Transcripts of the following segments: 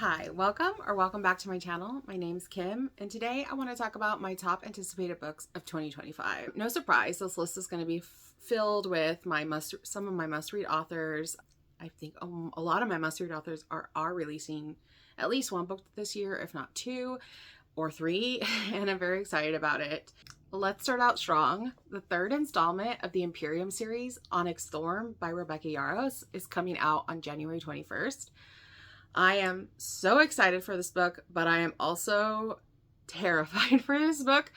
Hi, welcome back to my channel. My name's Kim, and today I want to talk about my top anticipated books of 2025. No surprise, this list is going to be filled with some of my must-read authors. I think a lot of my must-read authors are releasing at least one book this year, if not two or three, and I'm very excited about it. Let's start out strong. The third installment of the Imperium series, Onx Thorm by Rebecca Yarros, is coming out on January 21st. I am so excited for this book, but I am also terrified for this book.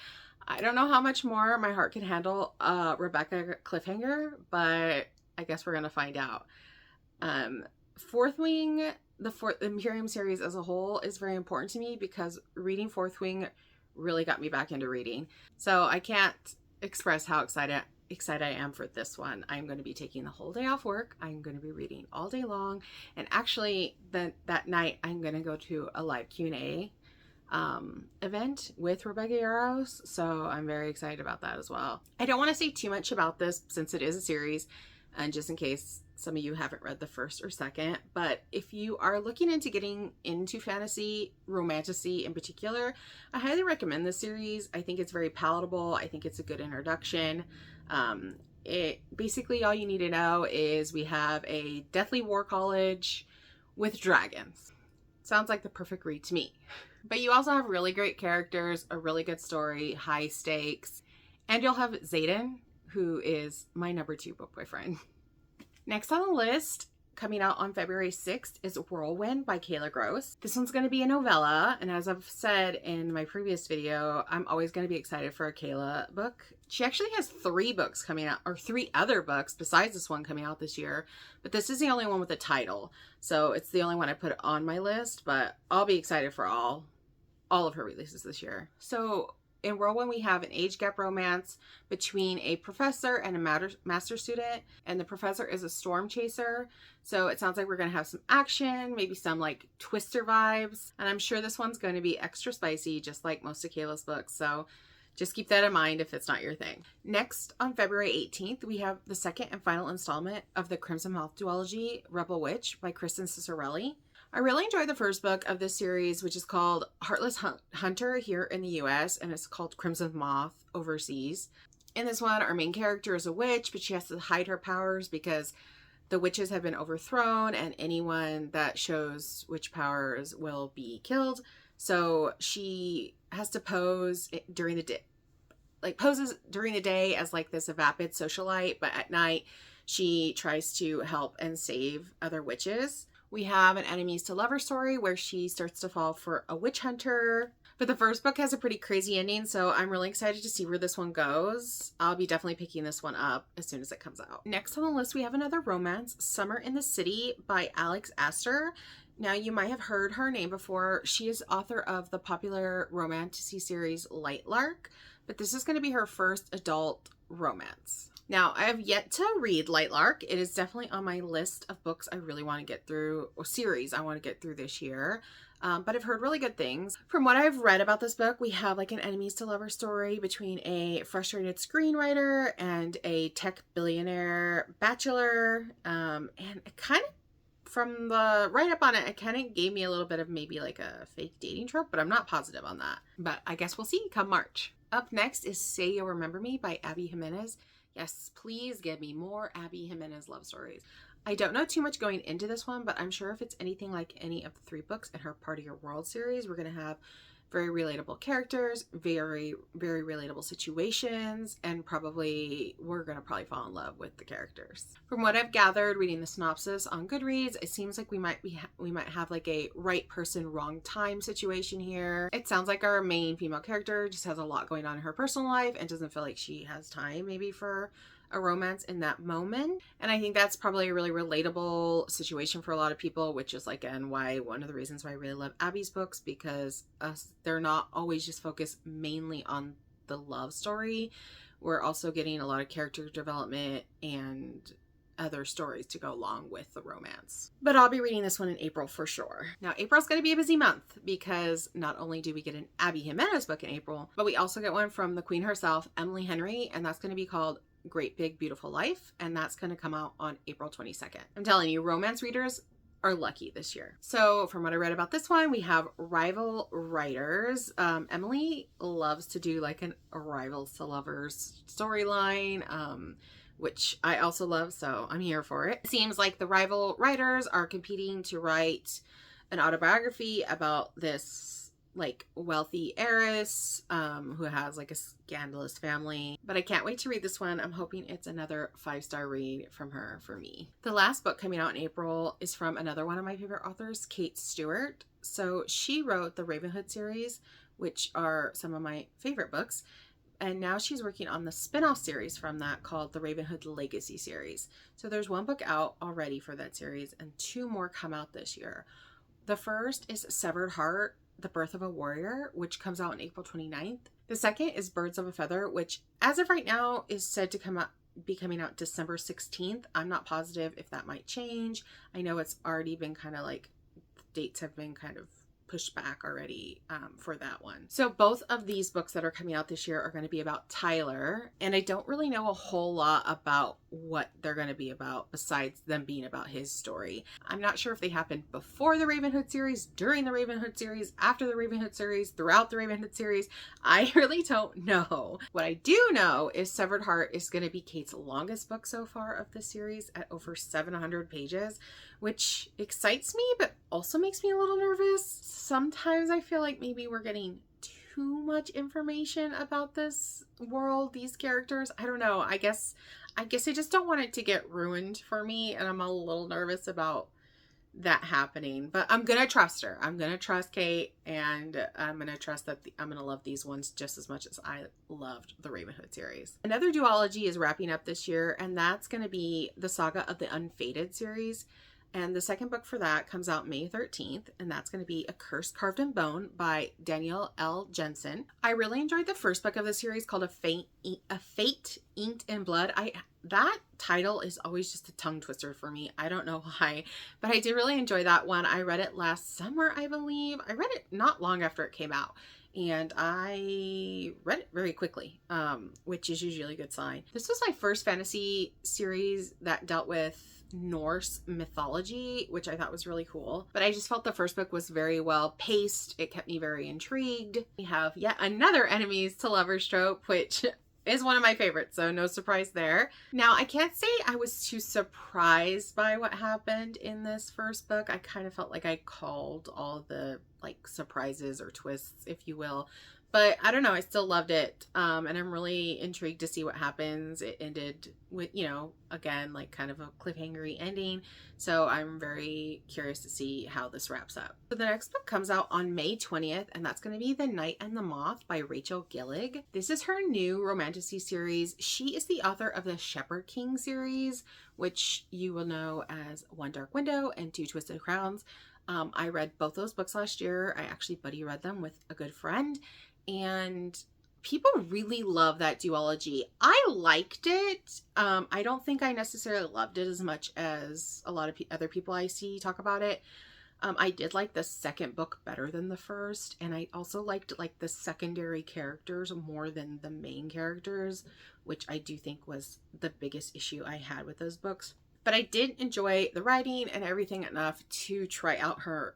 I don't know how much more my heart can handle Rebecca cliffhanger, but I guess we're going to find out. Fourth Wing, the Imperium series as a whole is very important to me because reading Fourth Wing really got me back into reading. So I can't express how excited I am for this one. I'm going to be taking the whole day off work. I'm going to be reading all day long, and actually that night I'm going to go to a live Q&A event with Rebecca Yarros, so I'm very excited about that as well. I don't want to say too much about this since it is a series, and just in case some of you haven't read the first or second, but if you are looking into getting into fantasy, romantasy in particular, I highly recommend this series. I think it's very palatable. I think it's a good introduction. It basically, all you need to know is we have a deathly war college with dragons. Sounds like the perfect read to me. But you also have really great characters, a really good story, high stakes, and you'll have Xaden, who is my number 2 book boyfriend. Next on the list, coming out on February 6th, is Whirlwind by Kayla Gross. This one's going to be a novella, and as I've said in my previous video, I'm always going to be excited for a Kayla book. She actually has 3 books coming out, or 3 other books besides this one coming out this year, but this is the only one with a title, so it's the only one I put on my list, but I'll be excited for all of her releases this year. So in Whirlwind, we have an age gap romance between a professor and a master student, and the professor is a storm chaser. So it sounds like we're going to have some action, maybe some like Twister vibes, and I'm sure this one's going to be extra spicy, just like most of Kayla's books. So just keep that in mind if it's not your thing. Next, on February 18th, we have the second and final installment of the Crimson Moth duology, Rebel Witch by Kristen Cicarelli. I really enjoyed the first book of this series, which is called Heartless Hunter here in the US, and it's called Crimson Moth overseas. In this one, our main character is a witch, but she has to hide her powers because the witches have been overthrown, and anyone that shows witch powers will be killed. So she has to pose during the day, poses during the day as like this vapid socialite, but at night she tries to help and save other witches. We have an enemies to lover story where she starts to fall for a witch hunter. But the first book has a pretty crazy ending, so I'm really excited to see where this one goes. I'll be definitely picking this one up as soon as it comes out. Next on the list, we have another romance, Summer in the City by Alex Aser. Now, you might have heard her name before. She is author of the popular romantasy series Lightlark, but this is going to be her first adult romance. Now, I have yet to read Lightlark. It is definitely on my list of books I really want to get through, or series I want to get through this year. But I've heard really good things. From what I've read about this book, we have like an enemies to lover story between a frustrated screenwriter and a tech billionaire bachelor. And it kind of, from the write-up on it, it kind of gave me a little bit of maybe like a fake dating trope, but I'm not positive on that. But I guess we'll see come March. Up next is Say You'll Remember Me by Abby Jimenez. Yes, please give me more Abby Jimenez love stories. I don't know too much going into this one, but I'm sure if it's anything like any of the 3 books in her Part of Your World series, we're going to have very relatable characters, very, very relatable situations, and we're going to probably fall in love with the characters. From what I've gathered reading the synopsis on Goodreads, it seems like we might have like a right person, wrong time situation here. It sounds like our main female character just has a lot going on in her personal life and doesn't feel like she has time maybe for a romance in that moment. And I think that's probably a really relatable situation for a lot of people, which is like, and why one of the reasons why I really love Abby's books, because they're not always just focused mainly on the love story. We're also getting a lot of character development and other stories to go along with the romance. But I'll be reading this one in April for sure. Now, April's going to be a busy month because not only do we get an Abby Jimenez book in April, but we also get one from the queen herself, Emily Henry, and that's going to be called Great Big Beautiful Life, and that's going to come out on April 22nd. I'm telling you, romance readers are lucky this year. So from what I read about this one, we have rival writers. Emily loves to do like a rivals to lovers storyline, which I also love, so I'm here for it. It seems like the rival writers are competing to write an autobiography about this like wealthy heiress who has like a scandalous family. But I can't wait to read this one. I'm hoping it's another 5-star read from her for me. The last book coming out in April is from another one of my favorite authors, Kate Stewart. So she wrote the Ravenhood series, which are some of my favorite books. And now she's working on the spin-off series from that called the Ravenhood Legacy series. So there's one book out already for that series and 2 more come out this year. The first is Severed Heart, The Birth of a Warrior, which comes out on April 29th. The second is Birds of a Feather, which as of right now is said to be coming out December 16th. I'm not positive if that might change. I know it's already been kind of like, dates have been kind of pushed back already for that one. So both of these books that are coming out this year are going to be about Tyler, and I don't really know a whole lot about what they're going to be about besides them being about his story. I'm not sure if they happened before the Ravenhood series, during the Ravenhood series, after the Ravenhood series, throughout the Ravenhood series. I really don't know. What I do know is Severed Heart is going to be Kate's longest book so far of the series at over 700 pages, which excites me, but also makes me a little nervous. Sometimes I feel like maybe we're getting too much information about this world, these characters. I don't know. I guess I just don't want it to get ruined for me, and I'm a little nervous about that happening. But I'm gonna trust her. I'm gonna trust Kate, and I'm gonna trust that I'm gonna love these ones just as much as I loved the Ravenhood series. Another duology is wrapping up this year, and that's gonna be the Saga of the Unfated series. And the second book for that comes out May 13th, and that's going to be A Curse Carved in Bone by Danielle L Jensen. I really enjoyed the first book of the series called A Fate Inked in Blood. That title is always just a tongue twister for me. I don't know why, but I did really enjoy that one. I read it last summer, I believe. I read it not long after it came out, and I read it very quickly, which is usually a good sign. This was my first fantasy series that dealt with Norse mythology, which I thought was really cool. But I just felt the first book was very well paced. It kept me very intrigued. We have yet another enemies to lovers trope, which is one of my favorites, so no surprise there. Now, I can't say I was too surprised by what happened in this first book. I kind of felt like I called all the like surprises or twists, if you will. But I don't know, I still loved it. And I'm really intrigued to see what happens. It ended with, you know, again, like kind of a cliffhangery ending. So I'm very curious to see how this wraps up. So the next book comes out on May 20th, and that's going to be The Night and the Moth by Rachel Gillig. This is her new romantasy series. She is the author of the Shepherd King series, which you will know as One Dark Window and Two Twisted Crowns. I read both those books last year. I actually buddy read them with a good friend, and people really love that duology. I liked it. I don't think I necessarily loved it as much as a lot of other people I see talk about it. I did like the second book better than the first, and I also liked like the secondary characters more than the main characters, which I do think was the biggest issue I had with those books. But I did enjoy the writing and everything enough to try out her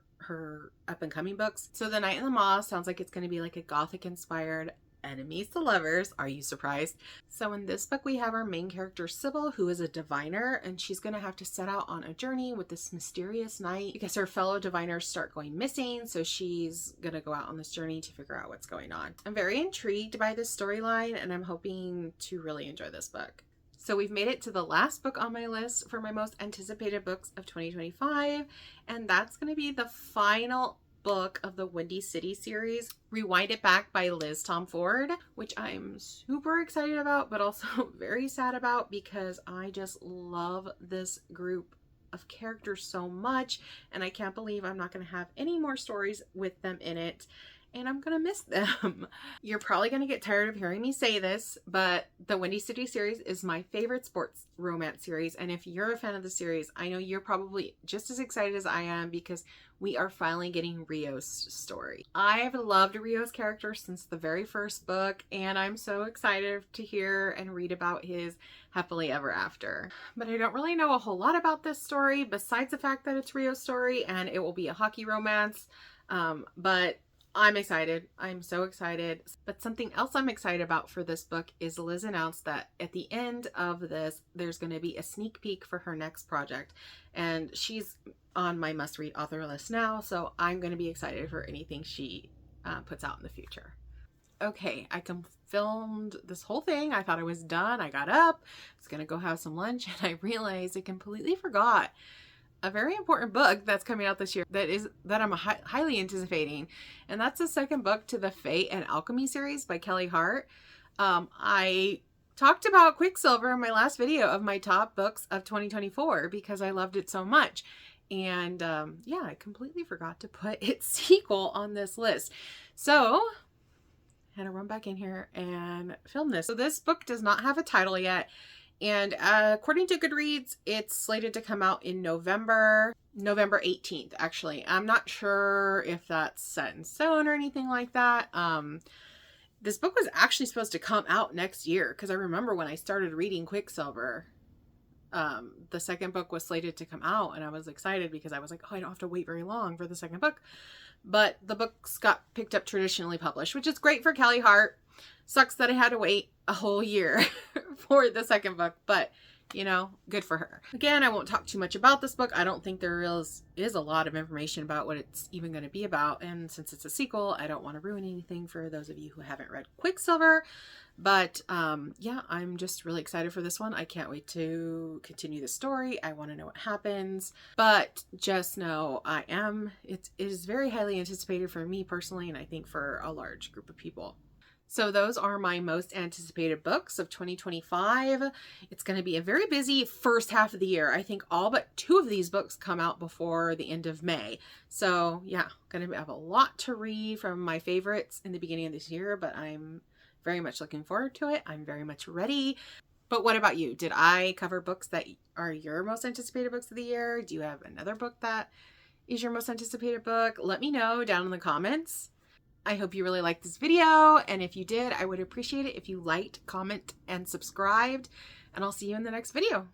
up and coming books. So The Night and the Moth sounds like it's going to be like a gothic inspired enemies to lovers. Are you surprised? So in this book we have our main character Sybil, who is a diviner, and she's going to have to set out on a journey with this mysterious knight because her fellow diviners start going missing. So she's going to go out on this journey to figure out what's going on. I'm very intrigued by this storyline, and I'm hoping to really enjoy this book. So we've made it to the last book on my list for my most anticipated books of 2025, and that's going to be the final book of the Windy City series, Rewind It Back by Liz Tom Ford, which I'm super excited about, but also very sad about because I just love this group of characters so much, and I can't believe I'm not going to have any more stories with them in it. and I'm gonna miss them. You're probably gonna get tired of hearing me say this, but the Windy City series is my favorite sports romance series, and if you're a fan of the series, I know you're probably just as excited as I am because we are finally getting Rio's story. I have loved Rio's character since the very first book, and I'm so excited to hear and read about his happily ever after. But I don't really know a whole lot about this story besides the fact that it's Rio's story and it will be a hockey romance. But I'm excited. I'm so excited. But something else I'm excited about for this book is Liz announced that at the end of this, there's going to be a sneak peek for her next project. And she's on my must-read author list now, so I'm going to be excited for anything she puts out in the future. Okay, I filmed this whole thing. I thought I was done. I got up, I was going to go have some lunch, and I realized I completely forgot a very important book that's coming out this year that I'm highly anticipating, and that's the second book to the Fate and Alchemy series by Kelly Hart. I talked about Quicksilver in my last video of my top books of 2024 because I loved it so much, and yeah, I completely forgot to put its sequel on this list, so I had to run back in here and film this. So this book does not have a title yet. And according to Goodreads, it's slated to come out in November 18th, actually. I'm not sure if that's set in stone or anything like that. This book was actually supposed to come out next year because I remember when I started reading Quicksilver, the second book was slated to come out, and I was excited because I was like, oh, I don't have to wait very long for the second book. But the books got picked up traditionally published, which is great for Kelly Hart. Sucks that I had to wait a whole year for the second book, but you know, good for her. Again, I won't talk too much about this book. I don't think there is a lot of information about what it's even going to be about, and since it's a sequel, I don't want to ruin anything for those of you who haven't read Quicksilver. But yeah, I'm just really excited for this one. I can't wait to continue the story. I want to know what happens, but just know it is very highly anticipated for me personally, and I think for a large group of people. So those are my most anticipated books of 2025. It's going to be a very busy first half of the year. I think all but 2 of these books come out before the end of May. So yeah, going to have a lot to read from my favorites in the beginning of this year, but I'm very much looking forward to it. I'm very much ready. But what about you? Did I cover books that are your most anticipated books of the year? Do you have another book that is your most anticipated book? Let me know down in the comments. I hope you really liked this video, and if you did, I would appreciate it if you liked, comment, and subscribed, and I'll see you in the next video.